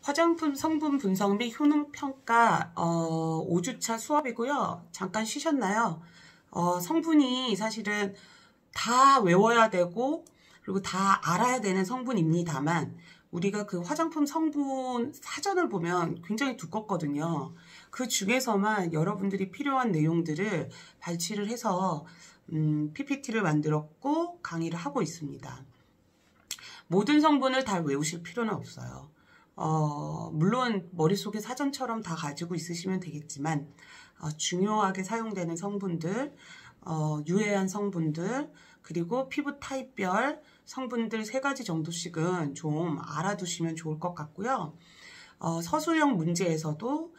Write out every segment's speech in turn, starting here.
화장품 성분 분석 및 효능 평가 5주차 수업이고요. 잠깐 쉬셨나요? 성분이 사실은 다 외워야 되고 그리고 다 알아야 되는 성분입니다만 우리가 그 화장품 성분 사전을 보면 굉장히 두껍거든요. 그 중에서만 여러분들이 필요한 내용들을 발췌를 해서 PPT를 만들었고 강의를 하고 있습니다. 모든 성분을 다 외우실 필요는 없어요. 물론 머릿속에 사전처럼 다 가지고 있으시면 되겠지만 중요하게 사용되는 성분들, 유해한 성분들, 그리고 피부 타입별 성분들 3가지 정도씩은 좀 알아두시면 좋을 것 같고요. 서술형 문제에서도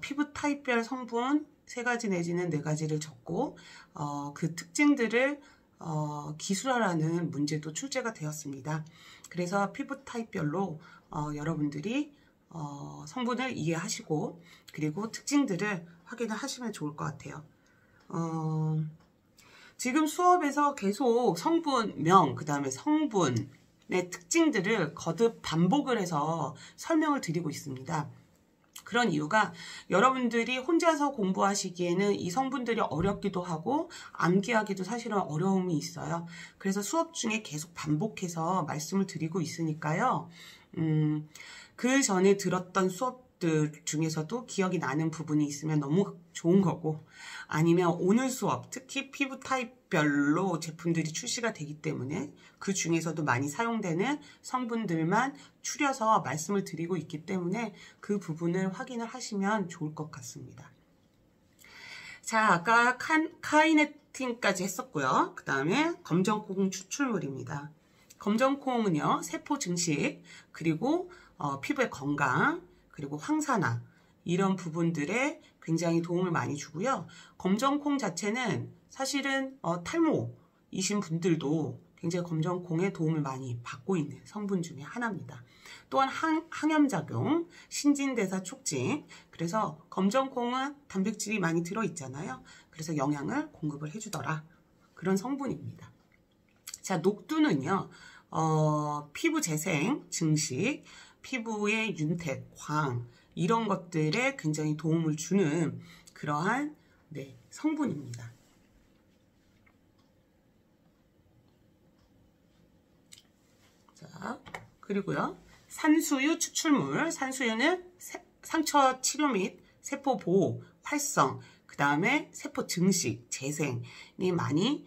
피부 타입별 성분 3가지 내지는 4가지를 적고 그 특징들을 기술하라는 문제도 출제가 되었습니다. 그래서 피부 타입별로 여러분들이 성분을 이해하시고 그리고 특징들을 확인을 하시면 좋을 것 같아요. 지금 수업에서 계속 성분명, 그 다음에 성분의 특징들을 거듭 반복을 해서 설명을 드리고 있습니다. 그런 이유가 여러분들이 혼자서 공부하시기에는 이 성분들이 어렵기도 하고 암기하기도 사실은 어려움이 있어요. 그래서 수업 중에 계속 반복해서 말씀을 드리고 있으니까요. 그 전에 들었던 수업들 중에서도 기억이 나는 부분이 있으면 너무 좋은 거고 아니면 오늘 수업, 특히 피부 타입별로 제품들이 출시가 되기 때문에 그 중에서도 많이 사용되는 성분들만 추려서 말씀을 드리고 있기 때문에 그 부분을 확인을 하시면 좋을 것 같습니다. 자, 아까 카이네틴까지 했었고요. 그 다음에 검정콩 추출물입니다. 검정콩은요, 세포 증식, 그리고 피부의 건강, 그리고 황산화 이런 부분들에 굉장히 도움을 많이 주고요. 검정콩 자체는 사실은 탈모이신 분들도 굉장히 검정콩에 도움을 많이 받고 있는 성분 중에 하나입니다. 또한 항염작용, 신진대사 촉진, 그래서 검정콩은 단백질이 많이 들어있잖아요. 그래서 영양을 공급을 해주더라. 그런 성분입니다. 자, 녹두는요, 피부 재생, 증식, 피부의 윤택, 광 이런 것들에 굉장히 도움을 주는 그러한 성분입니다. 자, 그리고요. 산수유 추출물. 산수유는 상처 치료 및 세포 보호, 활성, 그 다음에 세포 증식, 재생이 많이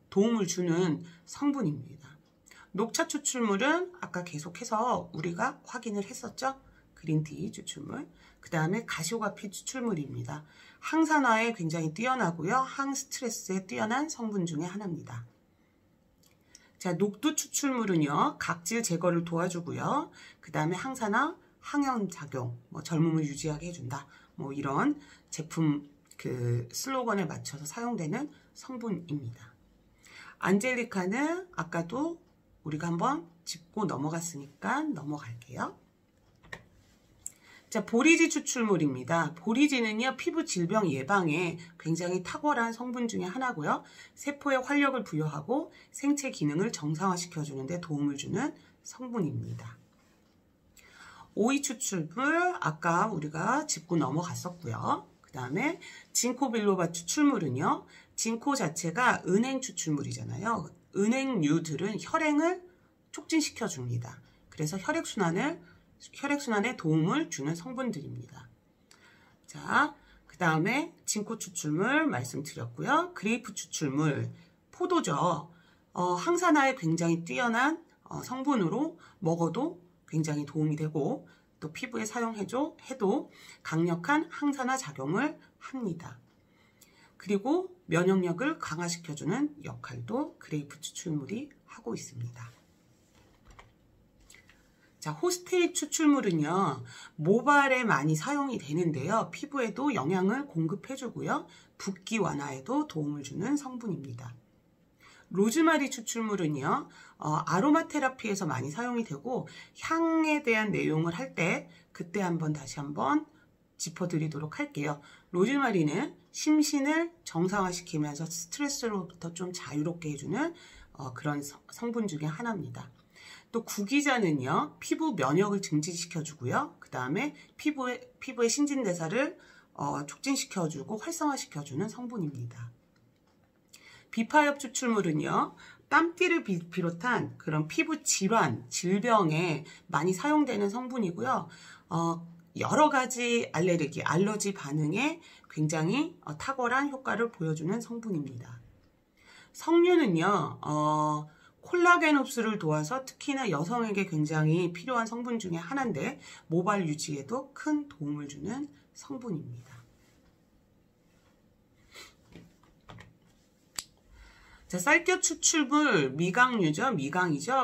도움을 주는 성분입니다. 녹차 추출물은 아까 계속해서 우리가 확인을 했었죠. 그린티 추출물. 그 다음에 가시오가피 추출물입니다. 항산화에 굉장히 뛰어나고요. 항스트레스에 뛰어난 성분 중에 하나입니다. 자, 녹두 추출물은요. 각질 제거를 도와주고요. 그 다음에 항산화, 항염작용, 젊음을 유지하게 해준다. 이런 제품 슬로건에 맞춰서 사용되는 성분입니다. 안젤리카는 아까도 우리가 한번 짚고 넘어갔으니까 넘어갈게요. 자, 보리지 추출물입니다. 보리지는요, 피부 질병 예방에 굉장히 탁월한 성분 중에 하나고요. 세포에 활력을 부여하고 생체 기능을 정상화시켜주는 데 도움을 주는 성분입니다. 오이 추출물, 아까 우리가 짚고 넘어갔었고요. 그 다음에 진코 빌로바 추출물은요, 진코 자체가 은행 추출물이잖아요. 은행류들은 혈행을 촉진시켜 줍니다. 그래서 혈액순환에 도움을 주는 성분들입니다. 자, 그 다음에 진코 추출물 말씀드렸고요. 그레이프 추출물, 포도죠. 항산화에 굉장히 뛰어난 성분으로 먹어도 굉장히 도움이 되고 또 피부에 사용해도 강력한 항산화 작용을 합니다. 그리고 면역력을 강화시켜주는 역할도 그레이프 추출물이 하고 있습니다. 자, 호스테이트 추출물은요, 모발에 많이 사용이 되는데요. 피부에도 영양을 공급해주고요. 붓기 완화에도 도움을 주는 성분입니다. 로즈마리 추출물은요, 아로마 테라피에서 많이 사용이 되고 향에 대한 내용을 할 때 그때 다시 한번 짚어드리도록 할게요. 로즈마리는 심신을 정상화시키면서 스트레스로부터 좀 자유롭게 해주는 그런 성분 중에 하나입니다. 또 구기자는요, 피부 면역을 증진시켜주고요. 그 다음에 피부의 신진대사를 촉진시켜주고 활성화시켜주는 성분입니다. 비파엽 추출물은요, 땀띠를 비롯한 그런 피부 질환, 질병에 많이 사용되는 성분이고요. 여러 가지 알러지 반응에 굉장히 탁월한 효과를 보여주는 성분입니다. 석류는요, 콜라겐 흡수를 도와서 특히나 여성에게 굉장히 필요한 성분 중에 하나인데 모발 유지에도 큰 도움을 주는 성분입니다. 자, 쌀겨 추출물 미강이죠.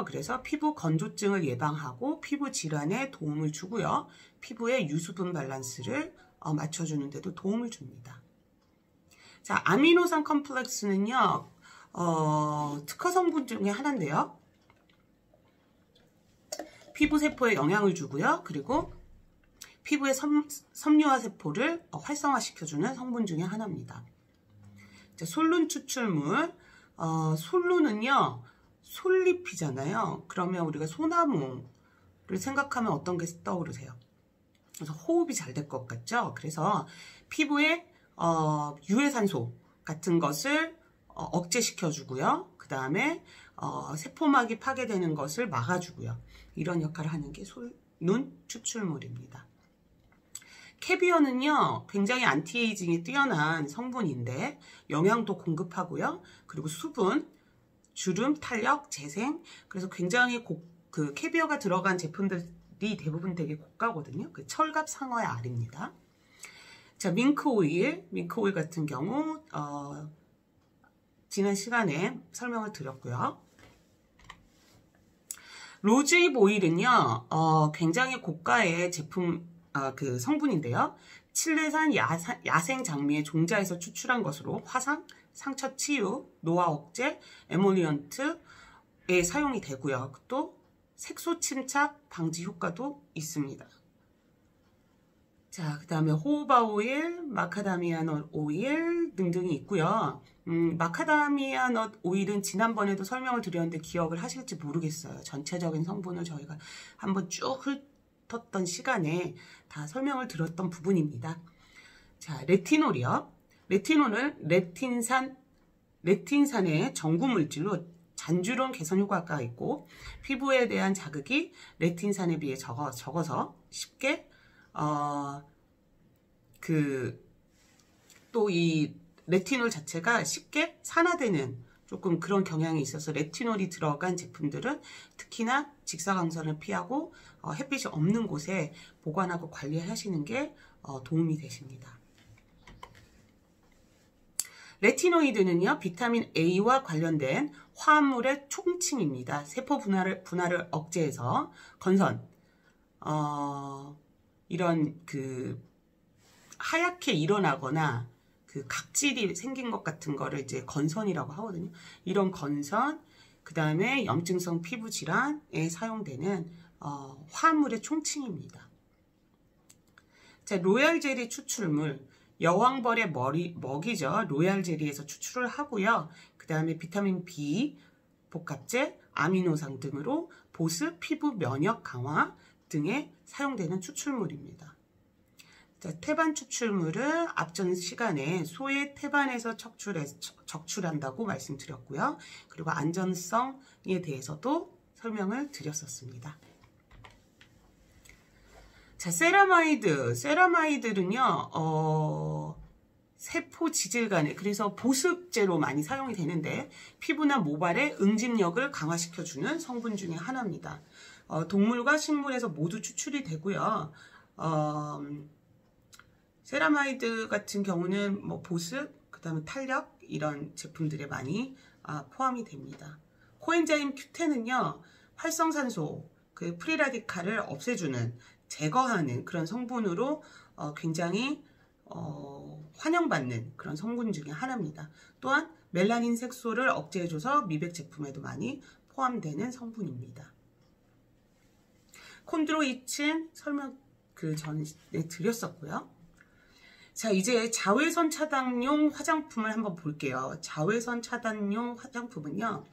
그래서 피부 건조증을 예방하고 피부 질환에 도움을 주고요. 피부의 유수분 밸런스를 맞춰주는 데도 도움을 줍니다. 자, 아미노산 컴플렉스는요, 특허 성분 중에 하나인데요. 피부 세포에 영향을 주고요. 그리고 피부의 섬유화 세포를 활성화시켜주는 성분 중에 하나입니다. 자, 솔룬 추출물. 솔루는요, 솔잎이잖아요. 그러면 우리가 소나무를 생각하면 어떤 게 떠오르세요? 그래서 호흡이 잘 될 것 같죠? 그래서 피부에 유해산소 같은 것을 억제시켜주고요. 그 다음에 세포막이 파괴되는 것을 막아주고요. 이런 역할을 하는 게 솔룬 추출물입니다. 캐비어는요, 굉장히 안티에이징에 뛰어난 성분인데 영양도 공급하고요. 그리고 수분, 주름, 탄력, 재생. 그래서 굉장히 그 캐비어가 들어간 제품들이 대부분 되게 고가거든요. 그 철갑 상어의 알입니다. 자, 밍크 오일 같은 경우 지난 시간에 설명을 드렸고요. 로즈잎 오일은요, 굉장히 고가의 제품 그 성분인데요. 칠레산 야생 장미의 종자에서 추출한 것으로 화상, 상처 치유, 노화 억제, 에몰리언트에 사용이 되고요. 또 색소 침착 방지 효과도 있습니다. 자, 그 다음에 호호바 오일, 마카다미아 넛 오일 등등이 있고요. 마카다미아 넛 오일은 지난번에도 설명을 드렸는데 기억을 하실지 모르겠어요. 전체적인 성분을 저희가 한번 쭉 훑었던 시간에 다 설명을 드렸던 부분입니다. 자, 레티놀이요. 레티놀은 레틴산의 전구물질로 잔주름 개선 효과가 있고 피부에 대한 자극이 레틴산에 비해 적어서 쉽게 또 이 레티놀 자체가 쉽게 산화되는 조금 그런 경향이 있어서 레티놀이 들어간 제품들은 특히나 직사광선을 피하고 햇빛이 없는 곳에 보관하고 관리하시는 게 도움이 되십니다. 레티노이드는요, 비타민 A와 관련된 화합물의 총칭입니다. 세포 분할을 억제해서 건선, 이런 그 하얗게 일어나거나 그 각질이 생긴 것 같은 거를 이제 건선이라고 하거든요. 이런 건선, 그 다음에 염증성 피부 질환에 사용되는 화합물의 총칭입니다. 자, 로얄 젤리 추출물, 여왕벌의 먹이죠. 로얄 젤리에서 추출을 하고요. 그 다음에 비타민 B, 복합제, 아미노산 등으로 보습, 피부 면역 강화 등에 사용되는 추출물입니다. 자, 태반 추출물은 앞전 시간에 소의 태반에서 적출한다고 말씀드렸고요. 그리고 안전성에 대해서도 설명을 드렸었습니다. 자, 세라마이드는요, 세포 지질간에, 그래서 보습제로 많이 사용이 되는데, 피부나 모발의 응집력을 강화시켜주는 성분 중에 하나입니다. 동물과 식물에서 모두 추출이 되고요. 세라마이드 같은 경우는 뭐 보습, 그 다음에 탄력, 이런 제품들에 많이 포함이 됩니다. 코엔자임 Q10은요, 활성산소, 그 프리라디칼을 없애주는, 제거하는 그런 성분으로 굉장히 환영받는 그런 성분 중에 하나입니다. 또한 멜라닌 색소를 억제해줘서 미백 제품에도 많이 포함되는 성분입니다. 콘드로이친 설명 그 전에 드렸었고요. 자, 이제 자외선 차단용 화장품을 한번 볼게요. 자외선 차단용 화장품은요,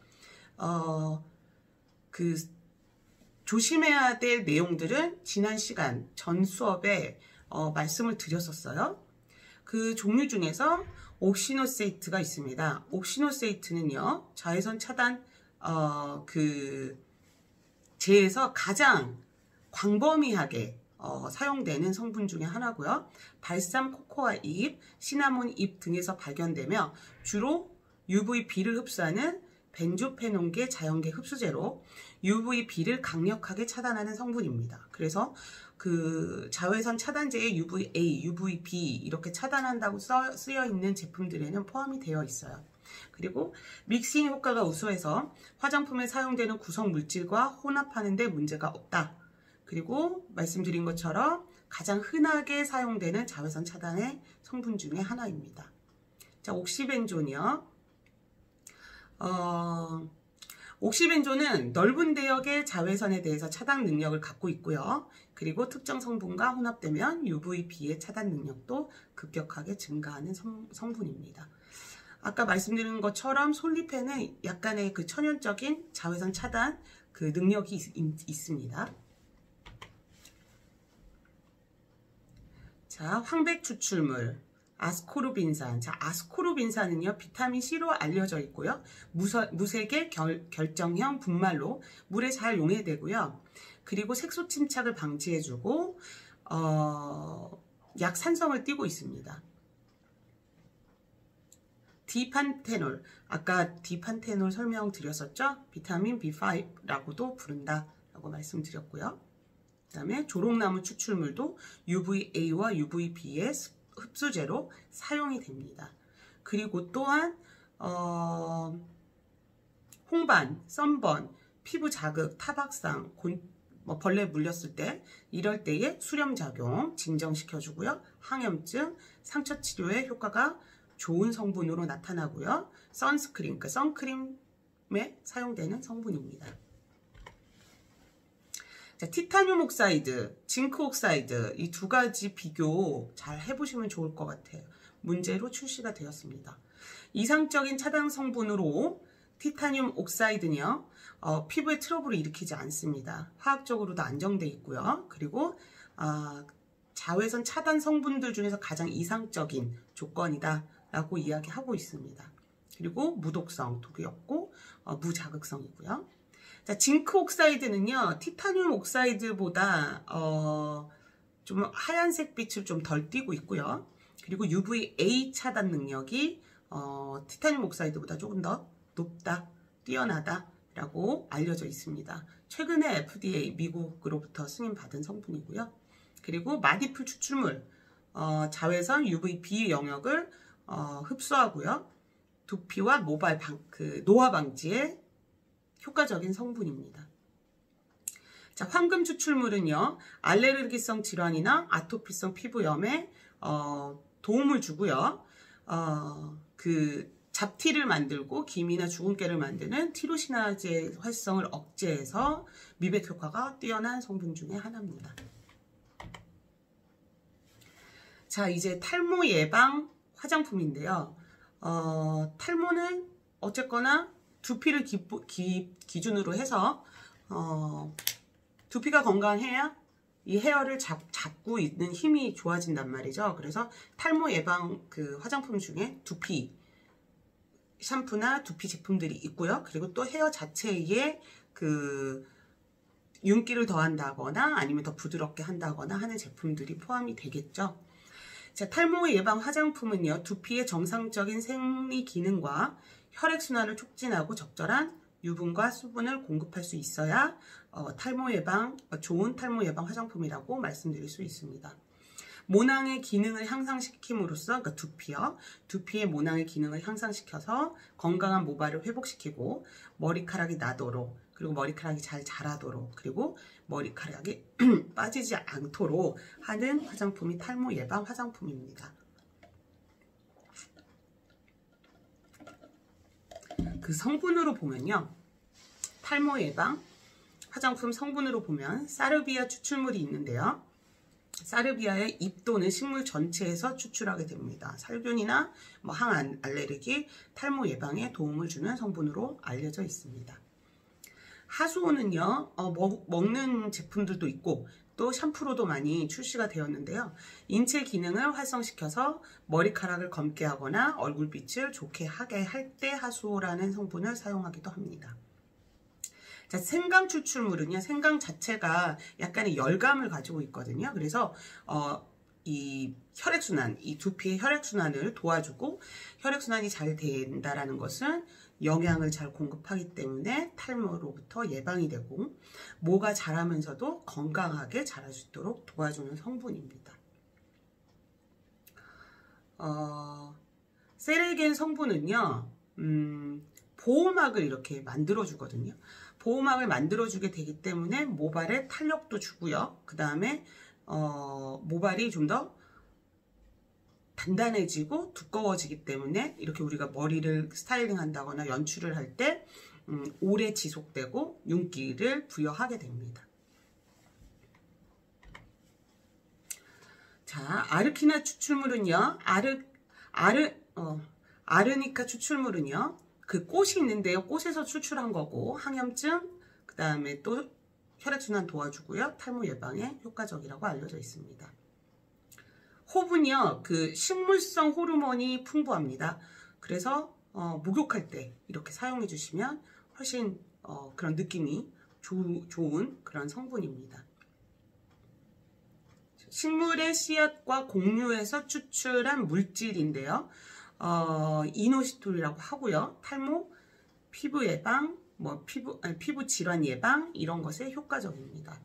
조심해야 될 내용들은 지난 시간 전 수업에 말씀을 드렸었어요. 그 종류 중에서 옥시노세이트가 있습니다. 옥시노세이트는요, 자외선 차단 제에서 가장 광범위하게 사용되는 성분 중에 하나고요. 발삼, 코코아 잎, 시나몬 잎 등에서 발견되며 주로 UVB를 흡수하는 벤조페논계 자연계 흡수제로 UVB를 강력하게 차단하는 성분입니다. 그래서 그 자외선 차단제에 UVA, UVB 이렇게 차단한다고 쓰여 있는 제품들에는 포함이 되어 있어요. 그리고 믹싱 효과가 우수해서 화장품에 사용되는 구성 물질과 혼합하는 데 문제가 없다. 그리고 말씀드린 것처럼 가장 흔하게 사용되는 자외선 차단의 성분 중에 하나입니다. 자, 옥시벤존이요. 옥시벤존은 넓은 대역의 자외선에 대해서 차단 능력을 갖고 있고요. 그리고 특정 성분과 혼합되면 UVB의 차단 능력도 급격하게 증가하는 성분입니다. 아까 말씀드린 것처럼 솔리펜은 약간의 그 천연적인 자외선 차단 그 능력이 있습니다. 자, 황백 추출물. 아스코르빈산. 자, 아스코르빈산은요, 비타민C로 알려져 있고요. 무색의 결정형 분말로 물에 잘 용해되고요. 그리고 색소 침착을 방지해주고, 약산성을 띠고 있습니다. 디판테놀. 아까 디판테놀 설명드렸었죠? 비타민 B5라고도 부른다. 라고 말씀드렸고요. 그 다음에 조롱나무 추출물도 UVA와 UVB의 흡수제로 사용이 됩니다. 그리고 또한 홍반, 썬번, 피부 자극, 타박상, 벌레 물렸을 때 이럴 때의 수렴작용 진정시켜주고요. 항염증, 상처 치료에 효과가 좋은 성분으로 나타나고요. 선스크린, 그러니까 선크림에 사용되는 성분입니다. 자, 티타늄 옥사이드, 징크 옥사이드 이 두 가지 비교 잘 해보시면 좋을 것 같아요. 문제로 출시가 되었습니다. 이상적인 차단 성분으로 티타늄 옥사이드는요, 피부에 트러블을 일으키지 않습니다. 화학적으로도 안정되어 있고요. 그리고 자외선 차단 성분들 중에서 가장 이상적인 조건이다 라고 이야기하고 있습니다. 그리고 무독성, 독이 없고 무자극성이고요. 자, 징크 옥사이드는요, 티타늄 옥사이드보다 좀 하얀색 빛을 좀 덜 띠고 있고요. 그리고 UVA 차단 능력이 티타늄 옥사이드보다 조금 더 높다, 뛰어나다라고 알려져 있습니다. 최근에 FDA 미국으로부터 승인받은 성분이고요. 그리고 마디풀 추출물, 자외선 UVB 영역을 흡수하고요. 두피와 모발 노화 방지에 효과적인 성분입니다. 자, 황금 추출물은요, 알레르기성 질환이나 아토피성 피부염에 도움을 주고요. 그 잡티를 만들고 기미나 주근깨를 만드는 티로시나제 활성을 억제해서 미백 효과가 뛰어난 성분 중에 하나입니다. 자, 이제 탈모 예방 화장품인데요. 탈모는 어쨌거나 두피를 기준으로 해서 두피가 건강해야 이 헤어를 잡고 있는 힘이 좋아진단 말이죠. 그래서 탈모 예방 그 화장품 중에 두피 샴푸나 두피 제품들이 있고요. 그리고 또 헤어 자체에 그 윤기를 더한다거나 아니면 더 부드럽게 한다거나 하는 제품들이 포함이 되겠죠. 자, 탈모 예방 화장품은요, 두피의 정상적인 생리 기능과 혈액순환을 촉진하고 적절한 유분과 수분을 공급할 수 있어야 좋은 탈모 예방 화장품이라고 말씀드릴 수 있습니다. 모낭의 기능을 향상시킴으로써, 그러니까 두피의 모낭의 기능을 향상시켜서 건강한 모발을 회복시키고 머리카락이 나도록, 그리고 머리카락이 잘 자라도록, 그리고 머리카락이 빠지지 않도록 하는 화장품이 탈모 예방 화장품입니다. 그 성분으로 보면요, 탈모 예방 화장품 성분으로 보면 사르비아 추출물이 있는데요. 사르비아의 잎 또는 식물 전체에서 추출하게 됩니다. 살균이나 항알레르기, 탈모 예방에 도움을 주는 성분으로 알려져 있습니다. 하수오는요, 먹는 제품들도 있고 또 샴푸로도 많이 출시가 되었는데요. 인체 기능을 활성시켜서 머리카락을 검게 하거나 얼굴빛을 좋게 하게 할 때 하수오라는 성분을 사용하기도 합니다. 자, 생강 추출물은요, 생강 자체가 약간의 열감을 가지고 있거든요. 그래서 이 혈액순환, 이 두피의 혈액순환을 도와주고 혈액순환이 잘 된다라는 것은 영양을 잘 공급하기 때문에 탈모로부터 예방이 되고 모가 자라면서도 건강하게 자랄 수 있도록 도와주는 성분입니다. 세레겐 성분은요, 보호막을 이렇게 만들어주거든요. 보호막을 만들어주게 되기 때문에 모발에 탄력도 주고요. 그 다음에 모발이 좀 더 단단해지고 두꺼워지기 때문에 이렇게 우리가 머리를 스타일링 한다거나 연출을 할 때 오래 지속되고 윤기를 부여하게 됩니다. 자, 아르키나 추출물은요, 아르니카 추출물은요, 그 꽃이 있는데요, 꽃에서 추출한 거고 항염증, 그 다음에 또 혈액순환 도와주고요, 탈모 예방에 효과적이라고 알려져 있습니다. 호분이요, 그 식물성 호르몬이 풍부합니다. 그래서 목욕할 때 이렇게 사용해 주시면 훨씬 그런 느낌이 좋은 그런 성분입니다. 식물의 씨앗과 공유에서 추출한 물질인데요. 이노시톨이라고 하고요. 탈모, 피부 예방, 피부 질환 예방 이런 것에 효과적입니다.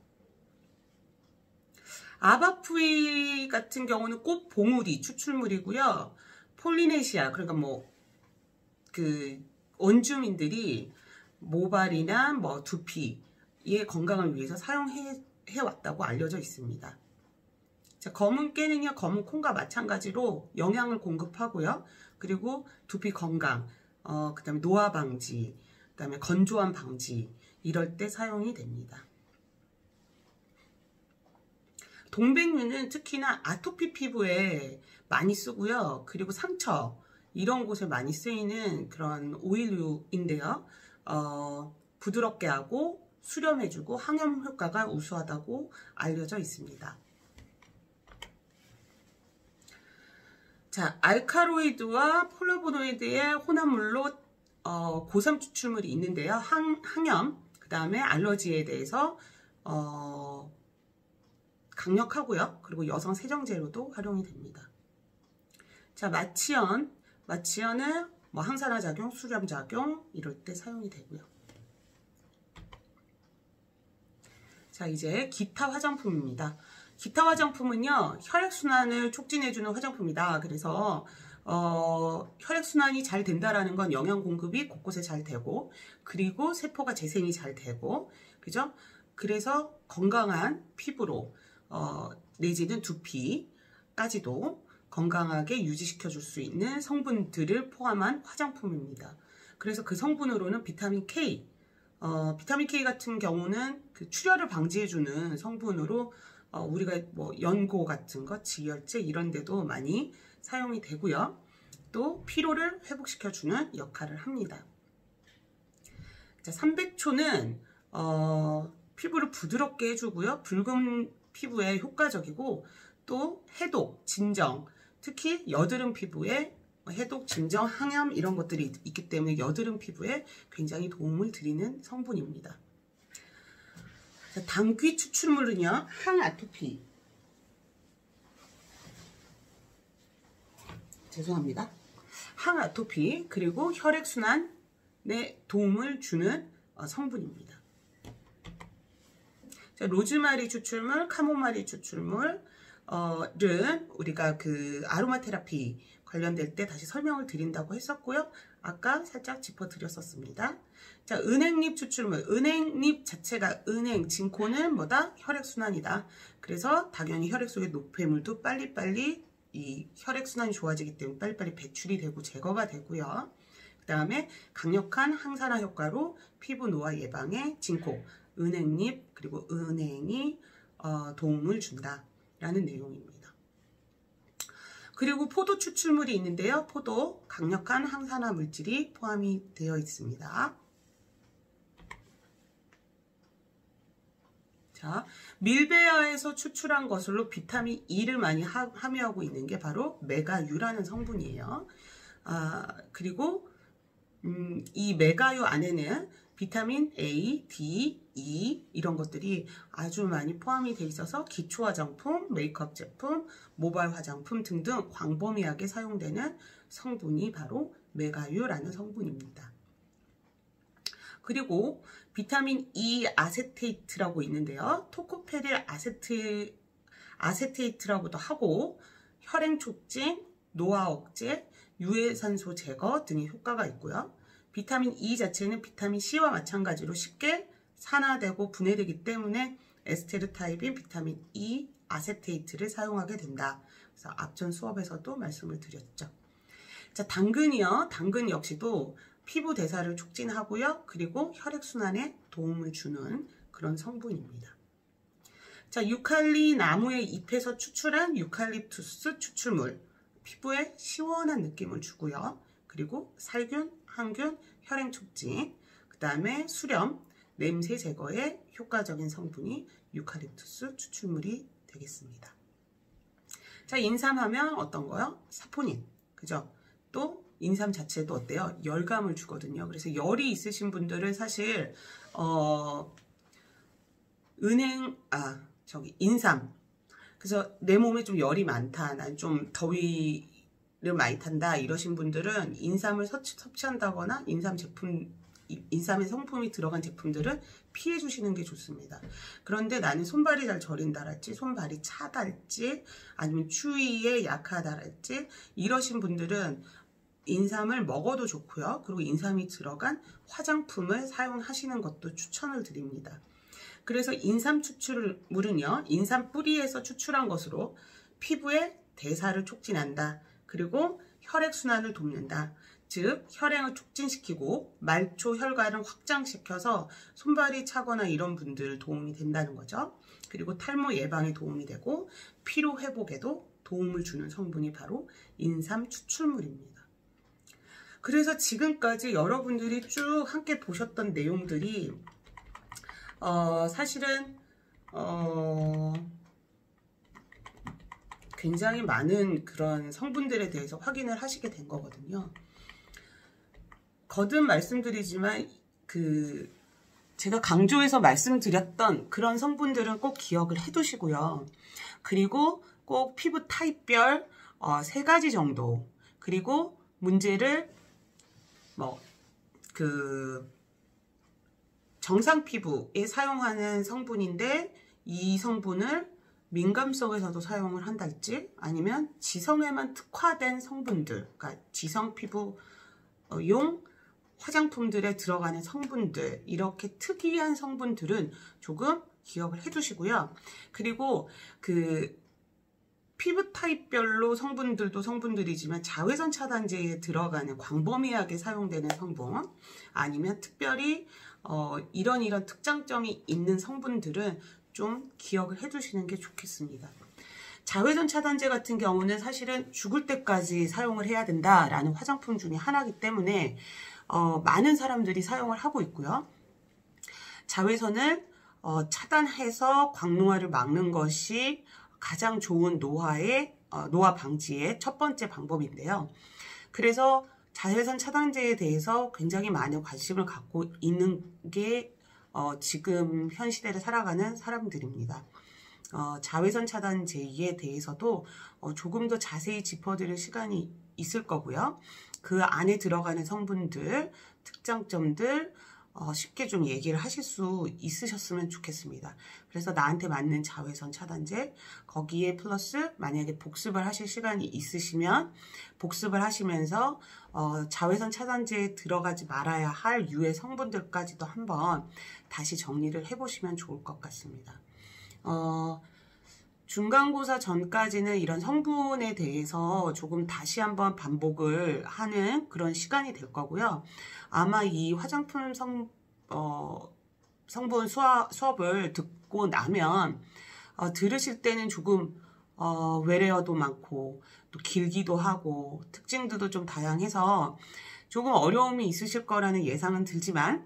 아바푸이 같은 경우는 꽃 봉우리 추출물이고요. 폴리네시아, 그러니까 그 원주민들이 모발이나 두피의 건강을 위해서 사용해 왔다고 알려져 있습니다. 자, 검은 깨는요, 검은 콩과 마찬가지로 영양을 공급하고요. 그리고 두피 건강, 그 다음에 노화 방지, 그 다음에 건조함 방지, 이럴 때 사용이 됩니다. 동백류는 특히나 아토피 피부에 많이 쓰고요. 그리고 상처, 이런 곳에 많이 쓰이는 그런 오일류인데요. 부드럽게 하고 수렴해주고 항염 효과가 우수하다고 알려져 있습니다. 자, 알카로이드와 폴라보노이드의 혼합물로 고삼 추출물이 있는데요. 항염, 그 다음에 알러지에 대해서 강력하고요. 그리고 여성 세정제로도 활용이 됩니다. 자, 마취연은 항산화 작용, 수렴 작용 이럴 때 사용이 되고요. 자, 이제 기타 화장품입니다. 기타 화장품은요, 혈액순환을 촉진해주는 화장품이다. 그래서 혈액순환이 잘 된다라는 건 영양 공급이 곳곳에 잘 되고, 그리고 세포가 재생이 잘 되고, 그죠? 그래서 건강한 피부로 내지는 두피까지도 건강하게 유지시켜 줄 수 있는 성분들을 포함한 화장품입니다. 그래서 그 성분으로는 비타민 K, 비타민 K 같은 경우는 그 출혈을 방지해주는 성분으로 우리가 연고 같은 거, 지혈제 이런 데도 많이 사용이 되고요. 또 피로를 회복시켜주는 역할을 합니다. 자, 삼백초는 피부를 부드럽게 해주고요. 붉은 피부에 효과적이고 또 해독, 진정, 특히 여드름 피부에 해독, 진정, 항염 이런 것들이 있기 때문에 여드름 피부에 굉장히 도움을 드리는 성분입니다. 자, 당귀 추출물은요, 항아토피. 죄송합니다. 항아토피, 그리고 혈액순환에 도움을 주는 성분입니다. 자, 로즈마리 추출물, 카모마리 추출물은 우리가 그 아로마 테라피 관련될 때 다시 설명을 드린다고 했었고요. 아까 살짝 짚어드렸었습니다. 자, 은행잎 추출물. 은행잎 자체가 진코는 뭐다? 혈액순환이다. 그래서 당연히 혈액 속의 노폐물도 빨리빨리 이 혈액순환이 좋아지기 때문에 빨리빨리 배출이 되고 제거가 되고요. 그 다음에 강력한 항산화 효과로 피부 노화 예방에 진코, 은행잎, 그리고 은행이 도움을 준다라는 내용입니다. 그리고 포도 추출물이 있는데요. 포도, 강력한 항산화 물질이 포함이 되어 있습니다. 자, 밀베아에서 추출한 것으로 비타민 E를 많이 함유하고 있는 게 바로 메가유라는 성분이에요. 그리고 이 메가유 안에는 비타민 A, D, E 이런 것들이 아주 많이 포함이 돼 있어서 기초 화장품, 메이크업 제품, 모발 화장품 등등 광범위하게 사용되는 성분이 바로 메가유라는 성분입니다. 그리고 비타민 E 아세테이트라고 있는데요. 토코페릴 아세테이트라고도 하고 혈행 촉진, 노화 억제, 유해산소 제거 등의 효과가 있고요. 비타민 E 자체는 비타민 C와 마찬가지로 쉽게 산화되고 분해되기 때문에 에스테르 타입인 비타민 E 아세테이트를 사용하게 된다. 그래서 앞전 수업에서도 말씀을 드렸죠. 자, 당근이요. 당근 역시도 피부 대사를 촉진하고요. 그리고 혈액순환에 도움을 주는 그런 성분입니다. 자, 유칼리 나무의 잎에서 추출한 유칼립투스 추출물. 피부에 시원한 느낌을 주고요. 그리고 살균, 항균, 혈행 촉진, 그 다음에 수렴, 냄새 제거에 효과적인 성분이 유칼립투스 추출물이 되겠습니다. 자, 인삼하면 어떤 거요? 사포닌. 그죠? 또 인삼 자체도 어때요? 열감을 주거든요. 그래서 열이 있으신 분들은 사실 인삼. 그래서 내 몸에 좀 열이 많다. 난 좀 더위를 많이 탄다. 이러신 분들은 인삼을 섭취한다거나 인삼의 성분이 들어간 제품들은 피해 주시는 게 좋습니다. 그런데 나는 손발이 잘 저린다랄지, 손발이 차달지, 아니면 추위에 약하다랄지 이러신 분들은 인삼을 먹어도 좋고요. 그리고 인삼이 들어간 화장품을 사용하시는 것도 추천을 드립니다. 그래서 인삼 추출물은요, 인삼 뿌리에서 추출한 것으로 피부의 대사를 촉진한다. 그리고 혈액순환을 돕는다. 즉, 혈행을 촉진시키고 말초 혈관을 확장시켜서 손발이 차거나 이런 분들 도움이 된다는 거죠. 그리고 탈모 예방에 도움이 되고 피로 회복에도 도움을 주는 성분이 바로 인삼 추출물입니다. 그래서 지금까지 여러분들이 쭉 함께 보셨던 내용들이 사실은 굉장히 많은 그런 성분들에 대해서 확인을 하시게 된 거거든요. 거듭 말씀드리지만 제가 강조해서 말씀드렸던 그런 성분들은 꼭 기억을 해두시고요. 그리고 꼭 피부 타입별 3가지 정도, 그리고 문제를 정상 피부에 사용하는 성분인데 이 성분을 민감성에서도 사용을 한달지, 아니면 지성에만 특화된 성분들, 그러니까 지성 피부용 화장품들에 들어가는 성분들, 이렇게 특이한 성분들은 조금 기억을 해두시고요. 그리고 피부 타입별로 성분들도 성분들이지만 자외선 차단제에 들어가는 광범위하게 사용되는 성분, 아니면 특별히 이런 특장점이 있는 성분들은 좀 기억을 해두시는 게 좋겠습니다. 자외선 차단제 같은 경우는 사실은 죽을 때까지 사용을 해야 된다라는 화장품 중에 하나이기 때문에 많은 사람들이 사용을 하고 있고요. 자외선을 차단해서 광노화를 막는 것이 가장 좋은 노화 방지의 첫 번째 방법인데요. 그래서 자외선 차단제에 대해서 굉장히 많은 관심을 갖고 있는 게 지금 현 시대를 살아가는 사람들입니다. 자외선 차단제에 대해서도 조금 더 자세히 짚어드릴 시간이 있을 거고요. 그 안에 들어가는 성분들, 특장점들 쉽게 좀 얘기를 하실 수 있으셨으면 좋겠습니다. 그래서 나한테 맞는 자외선 차단제, 거기에 플러스 만약에 복습을 하실 시간이 있으시면 복습을 하시면서 자외선 차단제에 들어가지 말아야 할 유해 성분들까지도 한번 다시 정리를 해보시면 좋을 것 같습니다. 중간고사 전까지는 이런 성분에 대해서 조금 다시 한번 반복을 하는 그런 시간이 될 거고요. 아마 이 화장품 성분 수업을 듣고 나면 들으실 때는 조금 외래어도 많고 또 길기도 하고 특징들도 좀 다양해서 조금 어려움이 있으실 거라는 예상은 들지만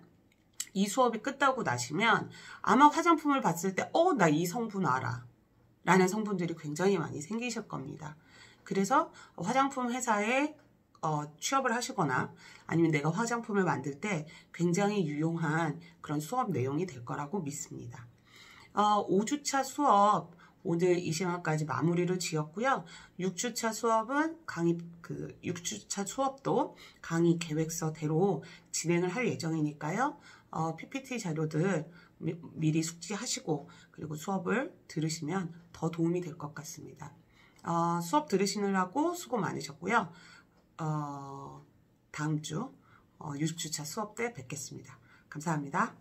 이 수업이 끝나고 나시면 아마 화장품을 봤을 때 나 이 성분 알아 라는 성분들이 굉장히 많이 생기실 겁니다. 그래서 화장품 회사에 취업을 하시거나 아니면 내가 화장품을 만들 때 굉장히 유용한 그런 수업 내용이 될 거라고 믿습니다. 5주차 수업 오늘 이 시간까지 마무리를 지었고요. 6주차 수업은 6주차 수업도 강의 계획서대로 진행을 할 예정이니까요. PPT 자료들 미리 숙지하시고 그리고 수업을 들으시면 더 도움이 될 것 같습니다. 수업 들으시느라고 수고 많으셨고요. 다음 주 6주차 수업 때 뵙겠습니다. 감사합니다.